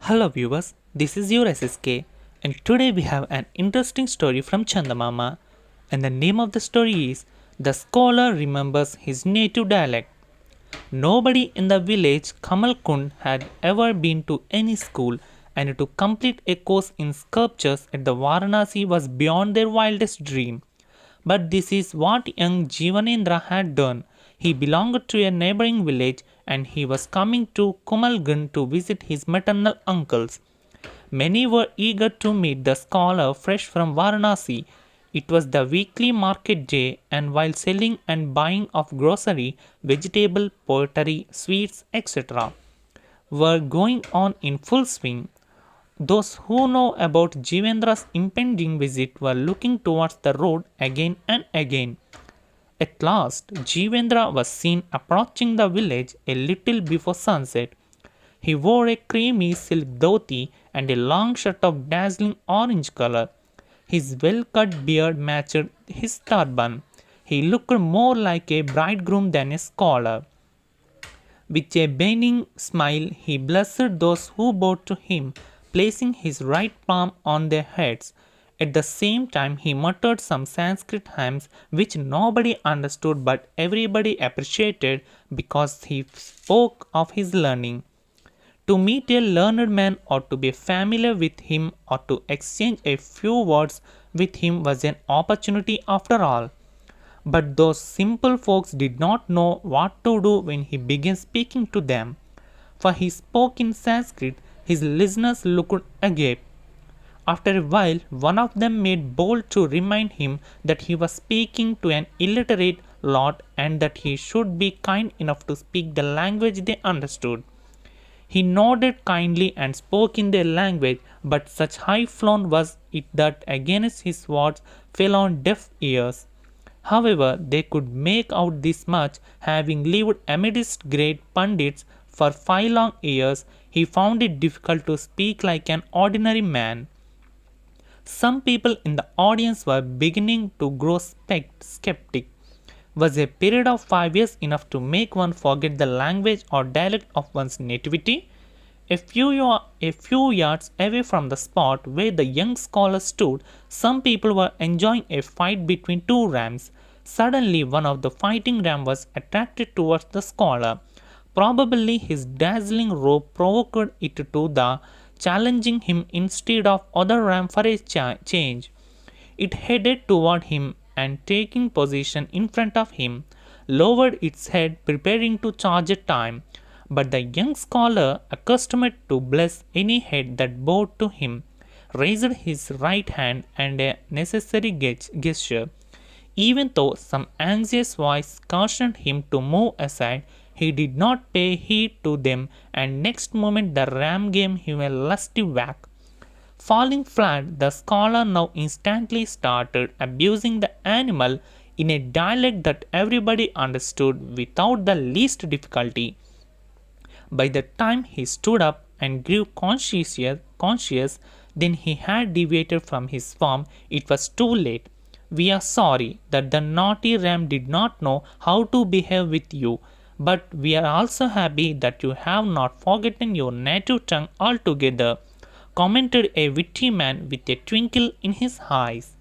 Hello viewers, this is your SSK and today we have an interesting story from Chandamama and the name of the story is The Scholar Remembers His Native Dialect. Nobody in the village Kamalkund had ever been to any school and to complete a course in sculptures at the Varanasi was beyond their wildest dream. But this is what young Jivanendra had done. He belonged to a neighboring village and he was coming to Kumalgun to visit his maternal uncles. Many were eager to meet the scholar fresh from Varanasi. It was the weekly market day, and while selling and buying of grocery, vegetable, pottery, sweets, etc., were going on in full swing, those who know about Jivendra's impending visit were looking towards the road again and again. At last, Jivendra was seen approaching the village a little before sunset. He wore a creamy silk dhoti and a long shirt of dazzling orange color. His well-cut beard matched his turban. He looked more like a bridegroom than a scholar. With a beaming smile, he blessed those who bowed to him, placing his right palm on their heads. At the same time, he muttered some Sanskrit hymns which nobody understood but everybody appreciated because he spoke of his learning. To meet a learned man or to be familiar with him or to exchange a few words with him was an opportunity after all. But those simple folks did not know what to do when he began speaking to them. For he spoke in Sanskrit, his listeners looked agape. After a while, one of them made bold to remind him that he was speaking to an illiterate lot and that he should be kind enough to speak the language they understood. He nodded kindly and spoke in their language, but such high flown was it that against his words fell on deaf ears. However, they could make out this much, having lived amidst great pundits for 5 long years, he found it difficult to speak like an ordinary man. Some people in the audience were beginning to grow skeptic. Was a period of 5 years enough to make one forget the language or dialect of one's nativity? A few yards away from the spot where the young scholar stood, some people were enjoying a fight between two rams. Suddenly, one of the fighting ram was attracted towards the scholar. Probably his dazzling robe provoked it to the challenging him instead of other ram for a change. It headed toward him and taking position in front of him, lowered its head preparing to charge at time. But the young scholar, accustomed to bless any head that bowed to him, raised his right hand and a necessary gesture. Even though some anxious voice cautioned him to move aside, he did not pay heed to them, and next moment the ram gave him a lusty whack. Falling flat, the scholar now instantly started abusing the animal in a dialect that everybody understood without the least difficulty. By the time he stood up and grew conscious, then he had deviated from his form. It was too late. We are sorry that the naughty ram did not know how to behave with you, but we are also happy that you have not forgotten your native tongue altogether, commented a witty man with a twinkle in his eyes.